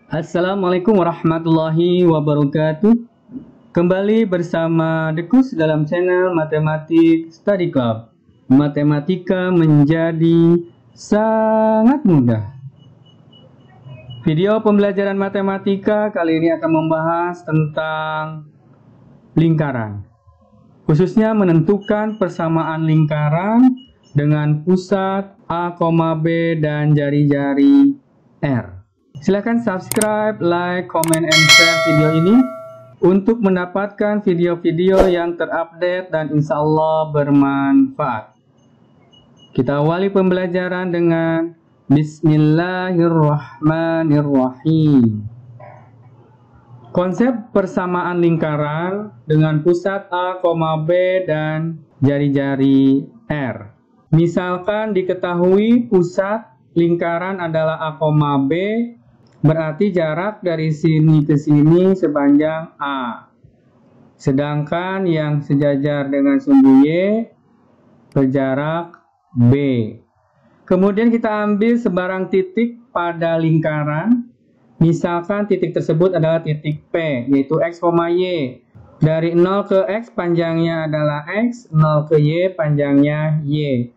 Assalamualaikum warahmatullahi wabarakatuh. Kembali bersama Dekus dalam channel Matematik Study Club. Matematika menjadi sangat mudah. Video pembelajaran matematika kali ini akan membahas tentang lingkaran. Khususnya menentukan persamaan lingkaran dengan pusat A, B dan jari-jari R. Silahkan subscribe, like, comment, and share video ini untuk mendapatkan video-video yang terupdate dan insya Allah bermanfaat. Kita awali pembelajaran dengan Bismillahirrahmanirrahim. Konsep persamaan lingkaran dengan pusat A, B dan jari-jari R. Misalkan diketahui pusat lingkaran adalah A, B, berarti jarak dari sini ke sini sepanjang A. Sedangkan yang sejajar dengan sumbu Y berjarak B. Kemudian kita ambil sebarang titik pada lingkaran. Misalkan titik tersebut adalah titik P, yaitu X, Y. Dari 0 ke X panjangnya adalah X, 0 ke Y panjangnya Y.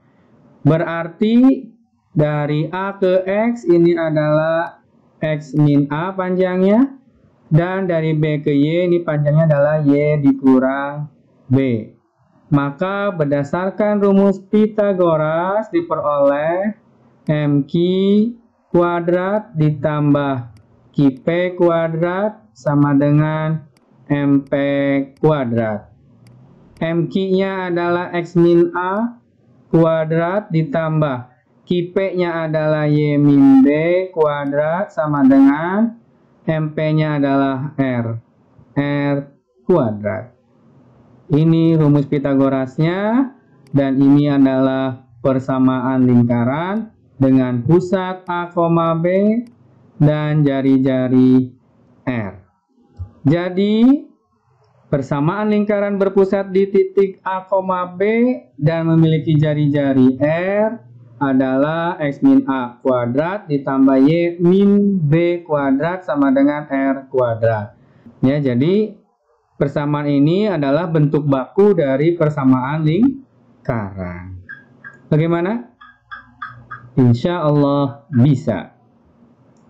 Berarti dari A ke X ini adalah X min A panjangnya, dan dari B ke Y ini panjangnya adalah Y dikurang B. Maka berdasarkan rumus Pythagoras diperoleh MQ kuadrat ditambah QP kuadrat sama dengan MP kuadrat. MQ-nya adalah X min A kuadrat ditambah QP-nya adalah Y min B kuadrat sama dengan MP-nya adalah R kuadrat. Ini rumus Pythagorasnya, dan ini adalah persamaan lingkaran dengan pusat A, B dan jari-jari R. Jadi, persamaan lingkaran berpusat di titik A, B dan memiliki jari-jari R adalah X min A kuadrat ditambah Y min B kuadrat sama dengan R kuadrat. Ya, jadi persamaan ini adalah bentuk baku dari persamaan lingkaran. Bagaimana? Insya Allah bisa.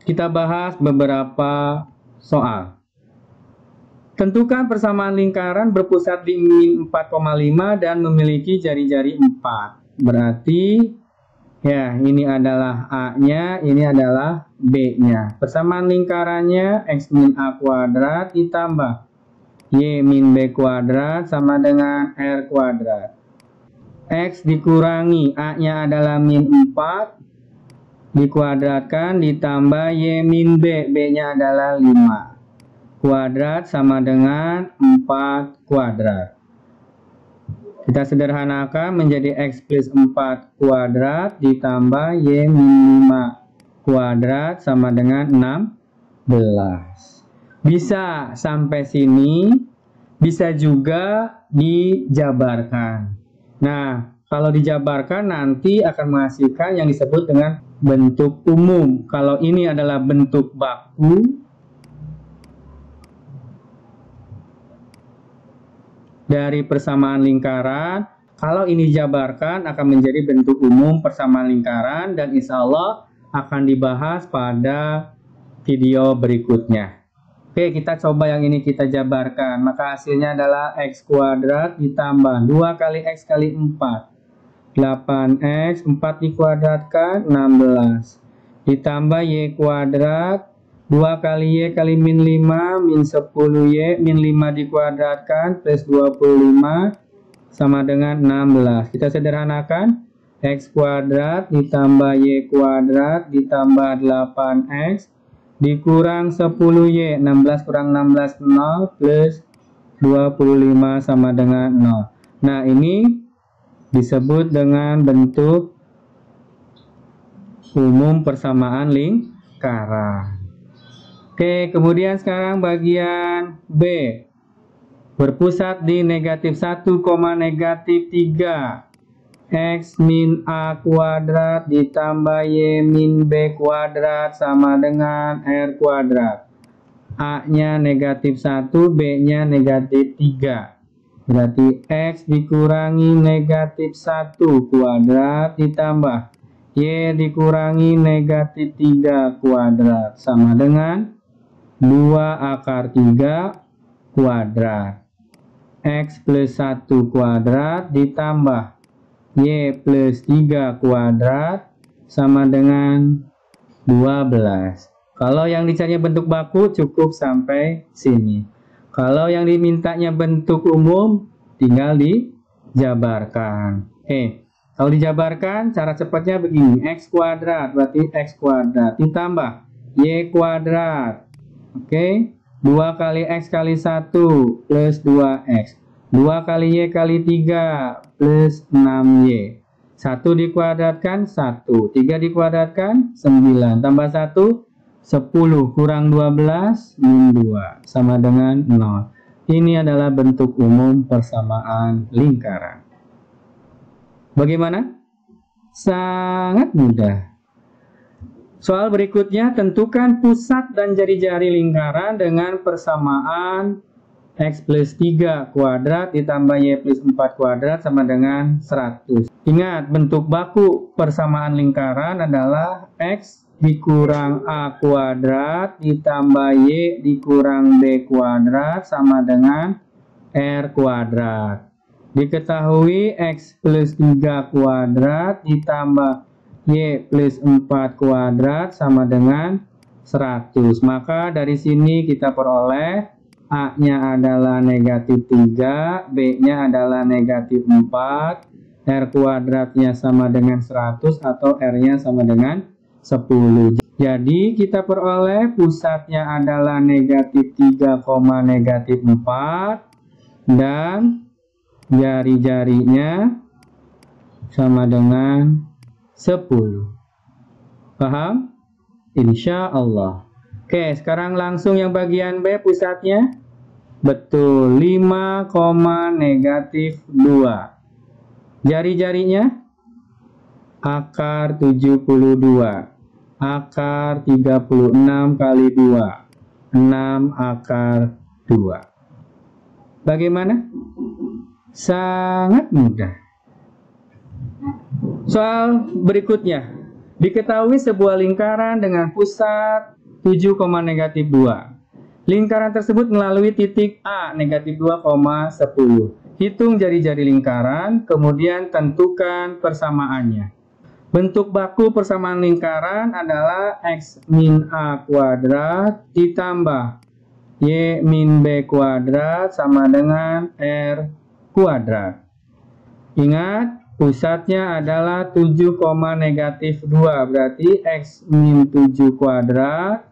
Kita bahas beberapa soal. Tentukan persamaan lingkaran berpusat di min 4,5 dan memiliki jari-jari 4. Berarti ya, ini adalah A-nya, ini adalah B-nya. Persamaan lingkarannya X min A kuadrat ditambah Y min B kuadrat sama dengan R kuadrat. X dikurangi A-nya adalah min 4 dikuadratkan ditambah Y min B, B-nya adalah 5 kuadrat sama dengan 4 kuadrat. Kita sederhanakan menjadi X plus 4 kuadrat ditambah Y min 5 kuadrat sama dengan 16. Bisa sampai sini, bisa juga dijabarkan. Nah, kalau dijabarkan nanti akan menghasilkan yang disebut dengan bentuk umum. Kalau ini adalah bentuk baku dari persamaan lingkaran, kalau ini dijabarkan akan menjadi bentuk umum persamaan lingkaran, dan insya Allah akan dibahas pada video berikutnya. Oke, kita coba yang ini kita jabarkan. Maka hasilnya adalah X kuadrat ditambah 2 kali X kali 4. 8X, 4 dikuadratkan, 16. Ditambah Y kuadrat, 2 kali Y kali min 5, min 10Y, min 5 dikuadratkan, plus 25, sama dengan 16. Kita sederhanakan, X kuadrat ditambah Y kuadrat ditambah 8X, dikurang 10Y, 16 kurang 16, 0, plus 25 sama dengan 0. Nah, ini disebut dengan bentuk umum persamaan lingkaran. Oke, kemudian sekarang bagian B. Berpusat di negatif 1, negatif 3. X min A kuadrat ditambah Y min B kuadrat sama dengan R kuadrat. A-nya negatif 1, B-nya negatif 3. Berarti X dikurangi negatif 1 kuadrat ditambah Y dikurangi negatif 3 kuadrat sama dengan 2 akar 3 kuadrat. X plus 1 kuadrat ditambah Y plus 3 kuadrat sama dengan 12. Kalau yang dicarinya bentuk baku cukup sampai sini. Kalau yang dimintanya bentuk umum tinggal dijabarkan. Kalau dijabarkan cara cepatnya begini. X kuadrat berarti X kuadrat ditambah Y kuadrat. 2 kali X kali 1 plus 2X. 2 kali Y kali 3 plus 6Y. 1 dikuadratkan 1. 3 dikuadratkan 9. Tambah 1 10 kurang 12 min 2 sama dengan 0. Ini adalah bentuk umum persamaan lingkaran. Bagaimana? Sangat mudah. Soal berikutnya, tentukan pusat dan jari-jari lingkaran dengan persamaan X plus 3 kuadrat ditambah Y plus 4 kuadrat sama dengan 100. Ingat, bentuk baku persamaan lingkaran adalah X dikurang A kuadrat ditambah Y dikurang B kuadrat sama dengan R kuadrat. Diketahui X plus 3 kuadrat ditambah Y plus 4 kuadrat sama dengan 100. Maka dari sini kita peroleh A-nya adalah negatif 3, B-nya adalah negatif 4, R kuadratnya sama dengan 100 atau R-nya sama dengan 10. Jadi kita peroleh pusatnya adalah negatif 3, negatif 4 dan jari-jarinya sama dengan 10. Paham? Insya Allah. Oke, sekarang langsung yang bagian B pusatnya. Betul, 5, negatif 2. Jari-jarinya akar 72. Akar 36 kali 2. 6 akar 2. Bagaimana? Sangat mudah. Soal berikutnya. Diketahui sebuah lingkaran dengan pusat 7, negatif 2. Lingkaran tersebut melalui titik A negatif 2, 10. Hitung jari-jari lingkaran, kemudian tentukan persamaannya. Bentuk baku persamaan lingkaran adalah X min A kuadrat ditambah Y min B kuadrat sama dengan R kuadrat. Ingat, pusatnya adalah 7, negatif 2, berarti X min 7 kuadrat,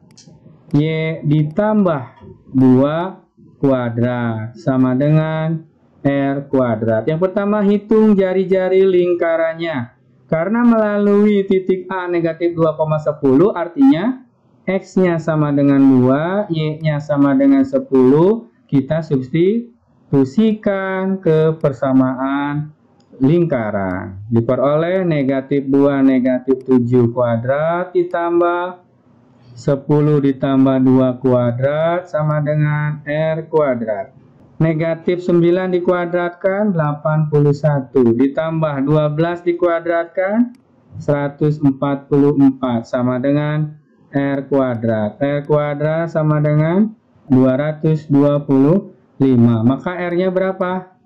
Y ditambah 2 kuadrat, sama dengan R kuadrat. Yang pertama, hitung jari-jari lingkarannya. Karena melalui titik A negatif 2, 10, artinya X-nya sama dengan 2, Y-nya sama dengan 10, kita substitusikan ke persamaan lingkaran. Diperoleh negatif 2 negatif 7 kuadrat ditambah 10 ditambah 2 kuadrat sama dengan R kuadrat. Negatif 9 dikuadratkan 81 ditambah 12 dikuadratkan 144 sama dengan R kuadrat. R kuadrat sama dengan 225. Maka R-nya berapa?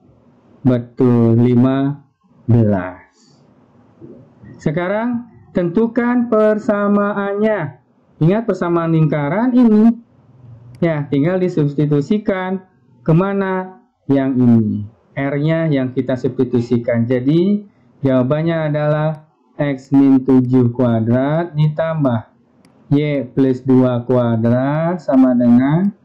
Betul, 15. Sekarang tentukan persamaannya. Ingat persamaan lingkaran ini. Ya, tinggal disubstitusikan kemana? Yang ini. R-nya yang kita substitusikan. Jadi, jawabannya adalah X min 7 kuadrat ditambah Y plus 2 kuadrat sama dengan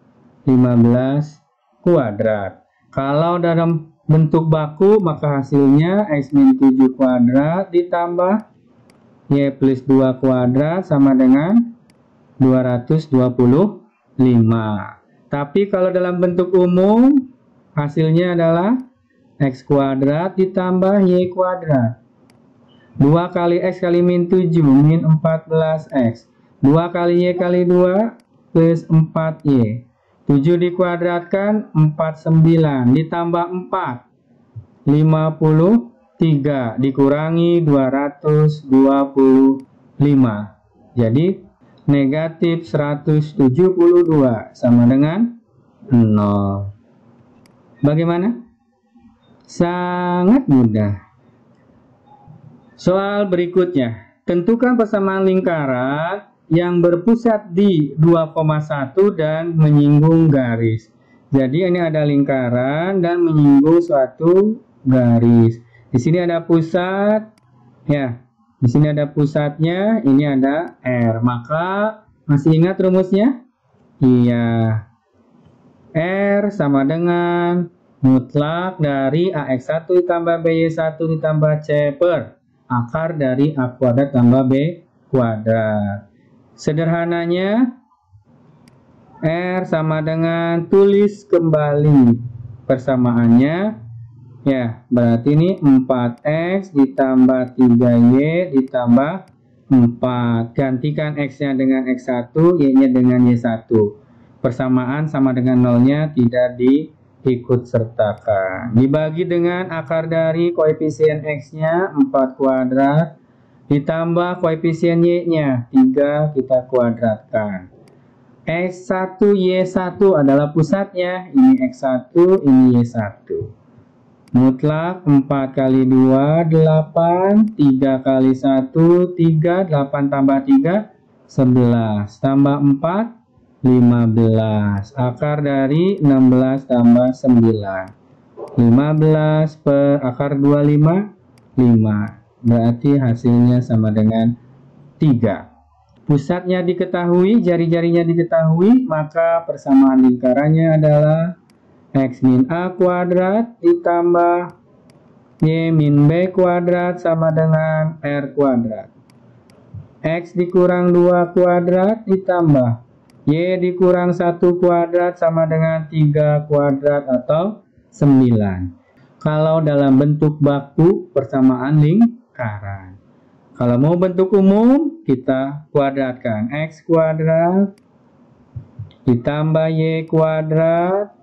15 kuadrat. Kalau dalam bentuk baku, maka hasilnya X min 7 kuadrat ditambah Y plus 2 kuadrat sama dengan 225. Tapi kalau dalam bentuk umum, hasilnya adalah X kuadrat ditambah Y kuadrat. 2 kali X kali min 7, min 14X. 2 kali Y kali 2, plus 4Y. 7 dikuadratkan, 49. Ditambah 4, 53. Dikurangi 225. Jadi, negatif 172 sama dengan 0. Bagaimana? Sangat mudah. Soal berikutnya, tentukan persamaan lingkaran yang berpusat di 2,1 dan menyinggung garis. Jadi ini ada lingkaran dan menyinggung suatu garis. Di sini ada pusat, ya. Di sini ada pusatnya, ini ada R. Maka masih ingat rumusnya? Iya. R sama dengan mutlak dari AX1 ditambah BY1 ditambah C per akar dari A kuadrat tambah B kuadrat. Sederhananya, R sama dengan, tulis kembali persamaannya. Ya, berarti ini 4X ditambah 3Y ditambah 4. Gantikan X-nya dengan X1, Y-nya dengan Y1. Persamaan sama dengan nolnya tidak diikut sertakan. Dibagi dengan akar dari koefisien X-nya 4 kuadrat ditambah koefisien Y-nya 3 kita kuadratkan. X1 Y1 adalah pusatnya, ini X1, ini Y1. Mutlak 4 kali 2 8, 3 kali 1 3, 8 tambah 3 11, tambah 4 15. Akar dari 16 tambah 9. 15 per akar 25, 5. Berarti hasilnya sama dengan 3. Pusatnya diketahui, jari-jarinya diketahui, maka persamaan lingkarannya adalah X min A kuadrat ditambah Y min B kuadrat sama dengan R kuadrat. X dikurang 2 kuadrat ditambah Y dikurang 1 kuadrat sama dengan 3 kuadrat atau 9. Kalau dalam bentuk baku, persamaan lingkaran. Kalau mau bentuk umum, kita kuadratkan. X kuadrat ditambah Y kuadrat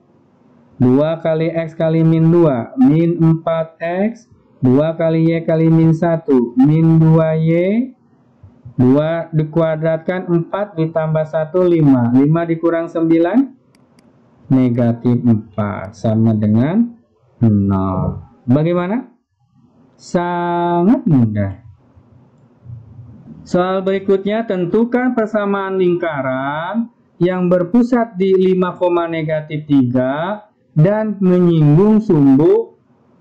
2 kali X kali min 2, min 4X, 2 kali Y kali min 1, min 2Y, 2 dikuadratkan 4 ditambah 1, 5. 5 dikurang 9, negatif 4, sama dengan 0. Bagaimana? Sangat mudah. Soal berikutnya, tentukan persamaan lingkaran yang berpusat di 5,-3 dan menyinggung sumbu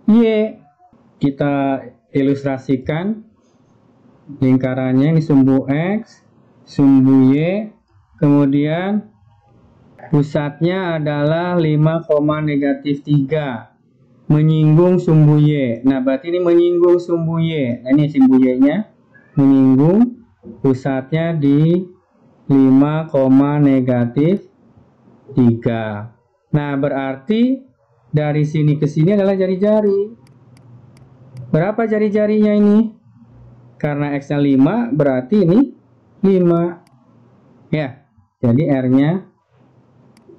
Y. Kita ilustrasikan lingkarannya, ini sumbu X, sumbu Y, kemudian pusatnya adalah 5,-3, menyinggung sumbu Y. Nah, berarti ini menyinggung sumbu Y. Nah, ini sumbu Y-nya menyinggung, pusatnya di 5,-3. Nah, berarti dari sini ke sini adalah jari-jari. Berapa jari-jarinya ini? Karena X-nya 5, berarti ini 5. Ya, jadi R-nya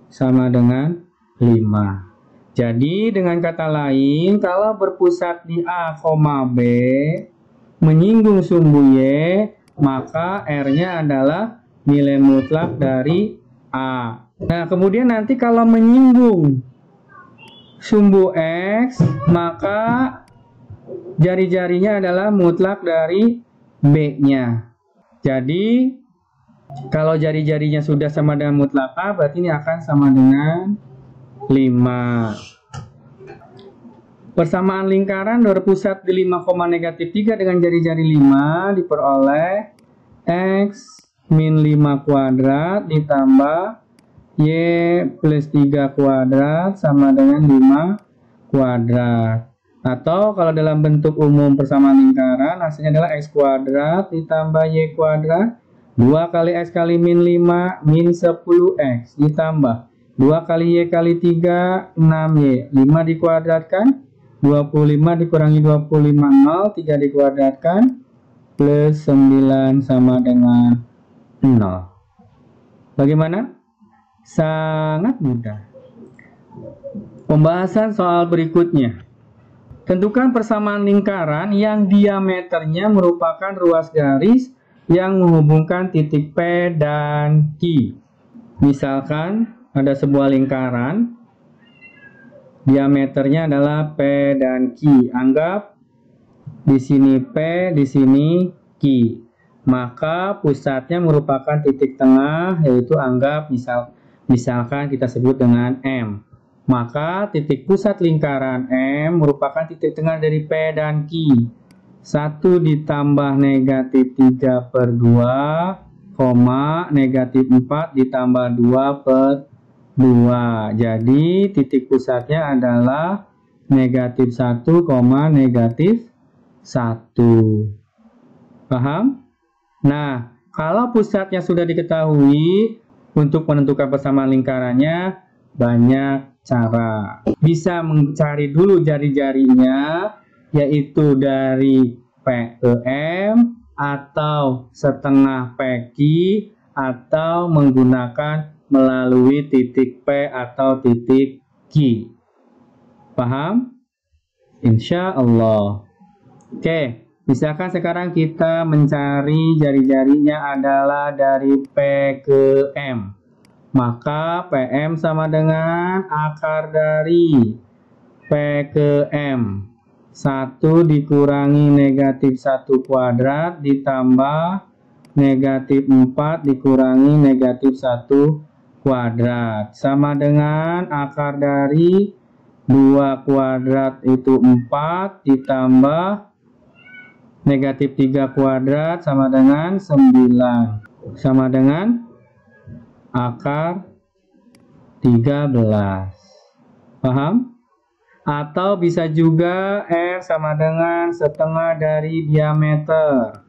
sama dengan 5. Jadi, dengan kata lain, kalau berpusat di A, B, menyinggung sumbu Y, maka R-nya adalah nilai mutlak dari A. Nah, kemudian nanti kalau menyinggung sumbu X, maka jari-jarinya adalah mutlak dari B-nya. Jadi, kalau jari-jarinya sudah sama dengan mutlak A, berarti ini akan sama dengan 5. Persamaan lingkaran berpusat di 5,-3 dengan jari-jari 5 diperoleh X min 5 kuadrat ditambah Y plus 3 kuadrat sama dengan 5 kuadrat. Atau kalau dalam bentuk umum persamaan lingkaran, hasilnya adalah X kuadrat ditambah Y kuadrat 2 kali X kali min 5 min 10X ditambah 2 kali Y kali 3 6Y. 5 dikuadratkan 25 dikurangi 25 0, 3 dikuadratkan plus 9 sama dengan 0. Bagaimana? Sangat mudah. Pembahasan soal berikutnya. Tentukan persamaan lingkaran yang diameternya merupakan ruas garis yang menghubungkan titik P dan Q. Misalkan ada sebuah lingkaran, diameternya adalah P dan Q. Anggap di sini P, di sini Q. Maka pusatnya merupakan titik tengah, yaitu anggap misalkan kita sebut dengan M. Maka titik pusat lingkaran M merupakan titik tengah dari P dan Q. 1 ditambah negatif 3 per 2, negatif 4 ditambah 2 per 2. Jadi titik pusatnya adalah negatif 1, negatif 1. Paham? Nah, kalau pusatnya sudah diketahui, untuk menentukan persamaan lingkarannya banyak cara. Bisa mencari dulu jari-jarinya, yaitu dari P ke M, atau setengah PQ, atau menggunakan melalui titik P atau titik Q. Paham? Insya Allah. Oke, misalkan sekarang kita mencari jari-jarinya adalah dari P ke M. Maka PM sama dengan akar dari P ke M. 1 dikurangi negatif 1 kuadrat ditambah negatif 4 dikurangi negatif 1 kuadrat. Sama dengan akar dari 2 kuadrat itu 4 ditambah negatif 3 kuadrat sama dengan 9. Sama dengan akar 13. Paham? Atau bisa juga R sama dengan setengah dari diameter.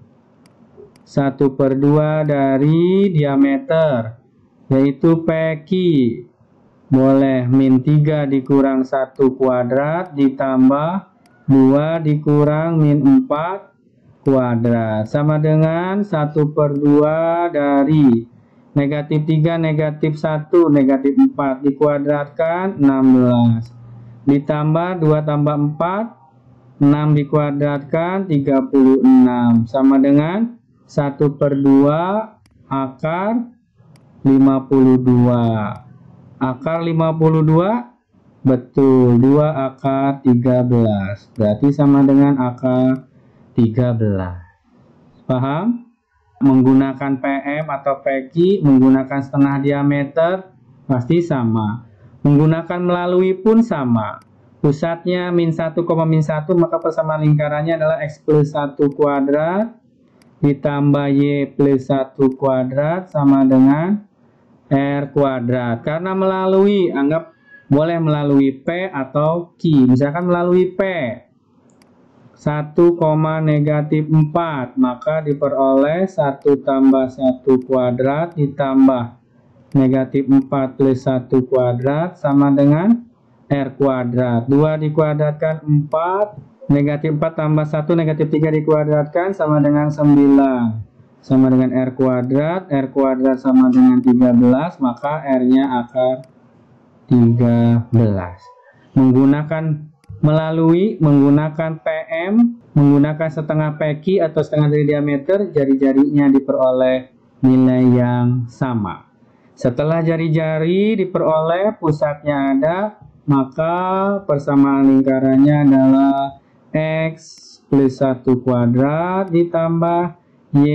1 per 2 dari diameter, yaitu PQ. Boleh min 3 dikurang 1 kuadrat ditambah 2 dikurang min 4 kuadrat. Sama dengan 1 per 2 dari negatif 3, negatif 1, negatif 4 dikuadratkan 16. Ditambah 2 tambah 4, 6 dikuadratkan 36. Sama dengan 1 per 2 akar 52. Akar 52, betul, 2 akar 13. Berarti sama dengan akar 13. Paham? Menggunakan PM atau PQ, menggunakan setengah diameter, pasti sama. Menggunakan melalui pun sama. Pusatnya min 1, min 1, maka persamaan lingkarannya adalah X plus 1 kuadrat ditambah Y plus 1 kuadrat sama dengan R kuadrat. Karena melalui, anggap boleh melalui P atau Q. Misalkan melalui P. 1, negatif 4, maka diperoleh 1 tambah 1 kuadrat ditambah negatif 4 plus 1 kuadrat sama dengan R kuadrat. 2 dikuadratkan 4, negatif 4 tambah 1, negatif 3 dikuadratkan sama dengan 9. Sama dengan R kuadrat sama dengan 13, maka R-nya akar 13. Menggunakan PM, menggunakan setengah PQ atau setengah dari diameter, jari-jarinya diperoleh nilai yang sama. Setelah jari-jari diperoleh, pusatnya ada, maka persamaan lingkarannya adalah X plus 1 kuadrat ditambah Y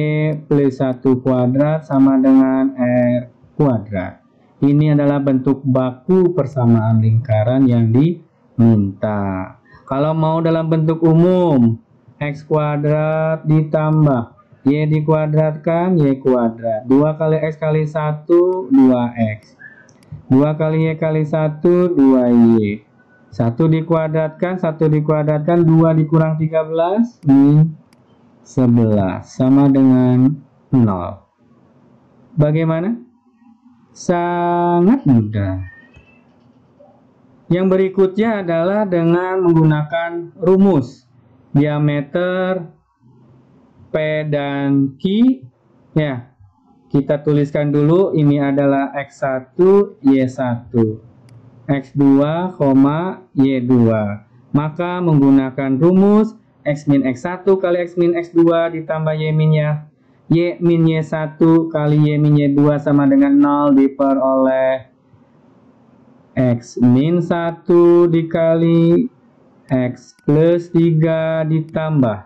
plus 1 kuadrat sama dengan R kuadrat. Ini adalah bentuk baku persamaan lingkaran yang diminta. Kalau mau dalam bentuk umum, X kuadrat ditambah Y dikuadratkan Y kuadrat. 2 kali X kali 1, 2X. 2 kali Y kali 1, 2Y. 1 dikuadratkan, 2 dikurang 13, min 11. Sama dengan 0. Bagaimana? Sangat mudah. Yang berikutnya adalah dengan menggunakan rumus diameter P dan Q, ya, kita tuliskan dulu ini adalah X1, Y1, X2, Y2. Maka menggunakan rumus X min X1 kali X min X2 ditambah Y min Y1 kali Y min Y2 sama dengan 0 diperoleh X min 1 dikali X plus 3 ditambah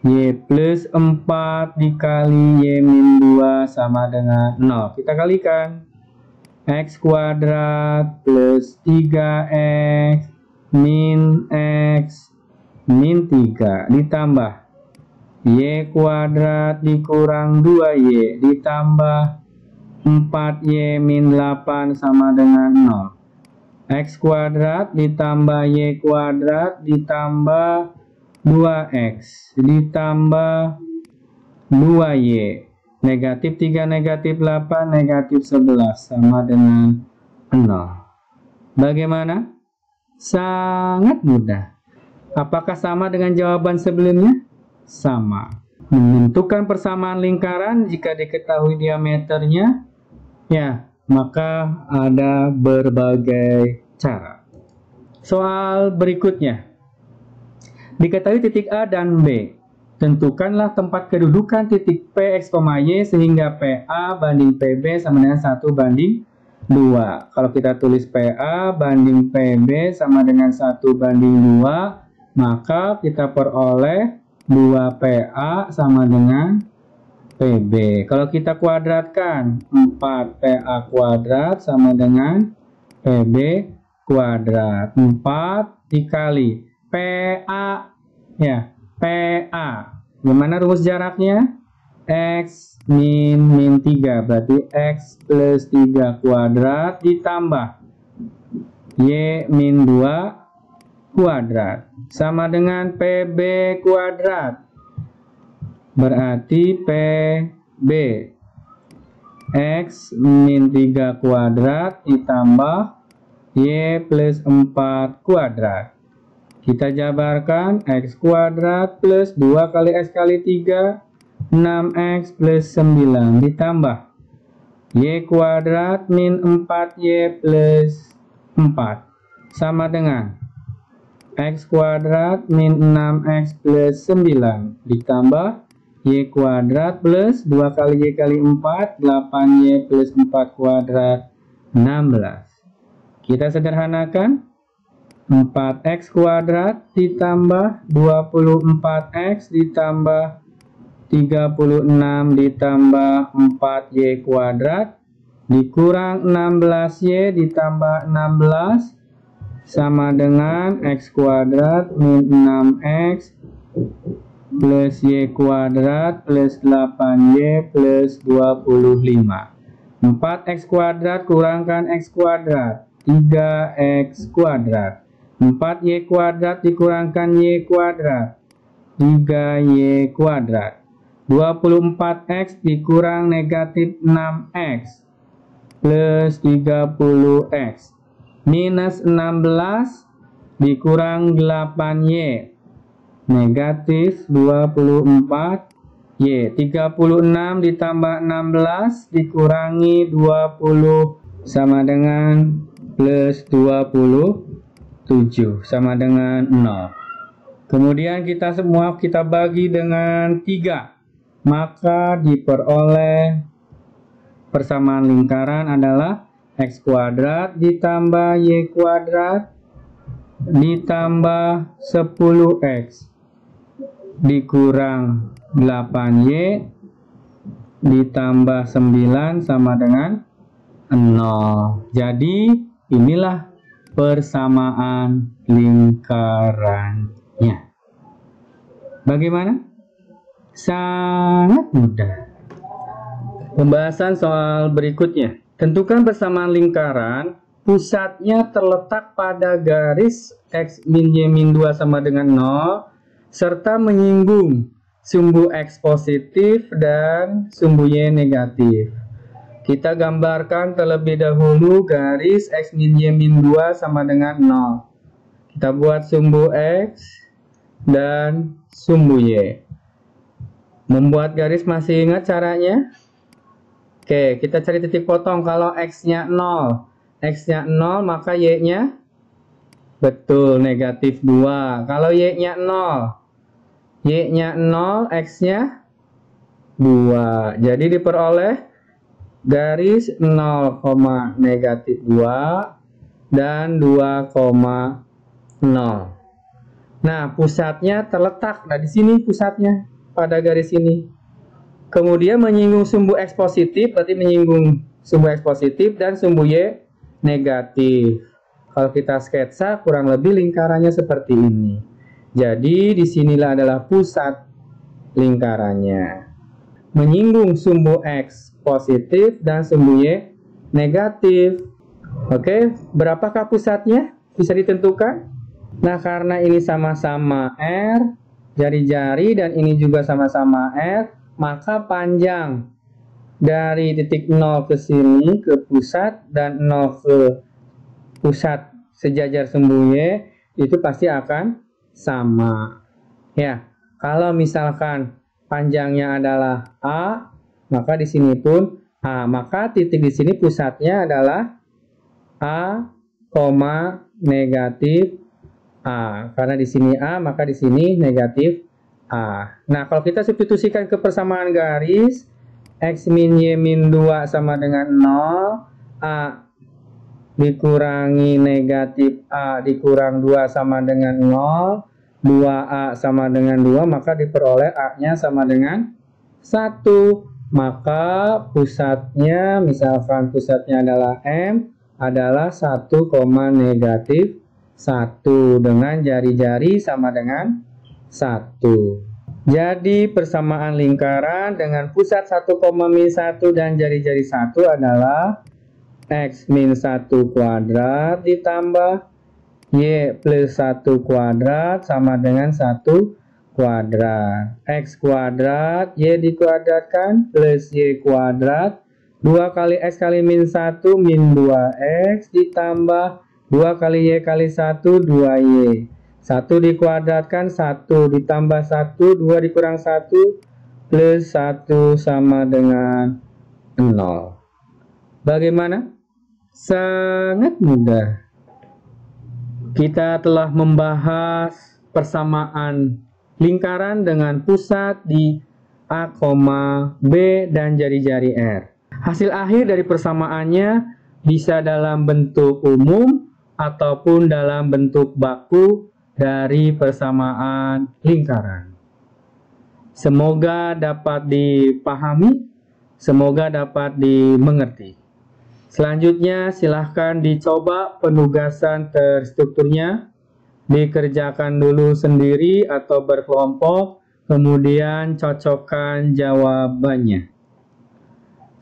Y plus 4 dikali Y min 2 sama dengan 0. Kita kalikan. X kuadrat plus 3X min X min 3 ditambah Y kuadrat dikurang 2Y ditambah 4Y min 8 sama dengan 0. X kuadrat ditambah Y kuadrat ditambah 2X ditambah 2Y. Negatif 3 negatif 8 negatif 11 sama dengan 0. Bagaimana? Sangat mudah. Apakah sama dengan jawaban sebelumnya? Sama. Menentukan persamaan lingkaran jika diketahui diameternya, ya, maka ada berbagai cara. Soal berikutnya. Diketahui titik A dan B. Tentukanlah tempat kedudukan titik P, X, Y sehingga PA banding PB sama dengan 1 banding 2. Kalau kita tulis PA banding PB sama dengan 1 banding 2, maka kita peroleh 2PA sama dengan PB. Kalau kita kuadratkan, 4PA kuadrat sama dengan PB kuadrat. 4 dikali PA, ya, PA. Gimana rumus jaraknya? X min 3, berarti X plus 3 kuadrat ditambah Y min 2 kuadrat sama dengan PB kuadrat, berarti PB X min 3 kuadrat ditambah Y plus 4 kuadrat. Kita jabarkan X kuadrat plus 2 kali X kali 3, 6X plus 9 ditambah Y kuadrat min 4Y plus 4 sama dengan X kuadrat min 6X plus 9 ditambah Y kuadrat plus 2 kali Y kali 4, 8Y plus 4 kuadrat, 16. Kita sederhanakan. 4X kuadrat ditambah 24X ditambah 36 ditambah 4Y kuadrat dikurang 16Y ditambah 16 sama dengan X kuadrat min 6X plus Y kuadrat plus 8Y plus 25. 4X kuadrat kurangkan X kuadrat, 3X kuadrat. 4Y kuadrat dikurangkan Y kuadrat, 3Y kuadrat. 24X dikurang negatif 6X plus 30X minus 16 dikurang 8Y negatif 24Y. 36 ditambah 16 dikurangi 20 sama dengan plus 27 sama dengan 0. Kemudian kita semua kita bagi dengan 3, maka diperoleh persamaan lingkaran adalah X kuadrat ditambah Y kuadrat ditambah 10X dikurang 8Y ditambah 9 sama dengan 0. Jadi inilah persamaan lingkarannya. Bagaimana? Sangat mudah. Pembahasan soal berikutnya. Tentukan persamaan lingkaran, pusatnya terletak pada garis X min Y min 2 sama dengan 0, serta menyinggung sumbu X positif dan sumbu Y negatif. Kita gambarkan terlebih dahulu garis X min Y min 2 sama dengan 0. Kita buat sumbu X dan sumbu Y. Membuat garis masih ingat caranya? Oke, kita cari titik potong. Kalau X-nya 0, X-nya 0 maka Y-nya betul negatif 2. Kalau Y-nya 0, Y-nya 0, X-nya 2. Jadi diperoleh garis 0, negatif 2 dan 2,0. Nah, pusatnya terletak. Nah, di sini pusatnya pada garis ini. Kemudian menyinggung sumbu X positif, berarti menyinggung sumbu X positif dan sumbu Y negatif. Kalau kita sketsa, kurang lebih lingkarannya seperti ini. Jadi, disinilah adalah pusat lingkarannya. Menyinggung sumbu X positif dan sumbu Y negatif. Oke, berapakah pusatnya? Bisa ditentukan? Nah, karena ini sama-sama R, jari-jari, dan ini juga sama-sama R, maka panjang dari titik 0 ke sini, ke pusat, dan 0 ke pusat sejajar sumbu Y, itu pasti akan sama. Ya, kalau misalkan panjangnya adalah A, maka di sini pun A. Maka titik di sini pusatnya adalah A, negatif A. Karena di sini A, maka di sini negatif A. Nah, kalau kita substitusikan ke persamaan garis, X min Y min 2 sama dengan 0, A dikurangi negatif A dikurang 2 sama dengan 0, 2A sama dengan 2, maka diperoleh A-nya sama dengan 1. Maka pusatnya, misalkan pusatnya adalah M, adalah 1, negatif 1 dengan jari-jari sama dengan 1. Jadi persamaan lingkaran dengan pusat 1, min 1 dan jari-jari 1 adalah X min 1 kuadrat ditambah Y plus 1 kuadrat sama dengan 1 kuadrat. X kuadrat Y dikuadratkan plus Y kuadrat, 2 kali X kali min 1 min 2X ditambah 2 kali Y kali 1, 2Y. 1 dikuadratkan, 1 ditambah 1, 2 dikurang 1, plus 1 sama dengan 0. Bagaimana? Sangat mudah. Kita telah membahas persamaan lingkaran dengan pusat di A, B, dan jari-jari R. Hasil akhir dari persamaannya bisa dalam bentuk umum ataupun dalam bentuk baku dari persamaan lingkaran. Semoga dapat dipahami, semoga dapat dimengerti. Selanjutnya silahkan dicoba penugasan terstrukturnya, dikerjakan dulu sendiri atau berkelompok, kemudian cocokkan jawabannya.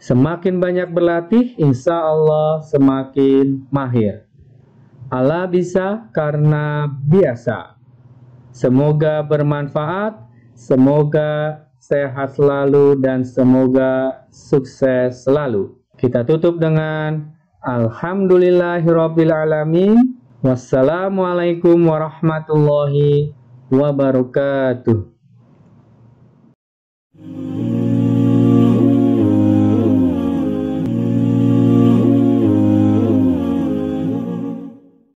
Semakin banyak berlatih, insya Allah semakin mahir. Allah bisa karena biasa. Semoga bermanfaat, semoga sehat selalu, dan semoga sukses selalu. Kita tutup dengan Alhamdulillahirrabbilalamin. Wassalamualaikum warahmatullahi wabarakatuh.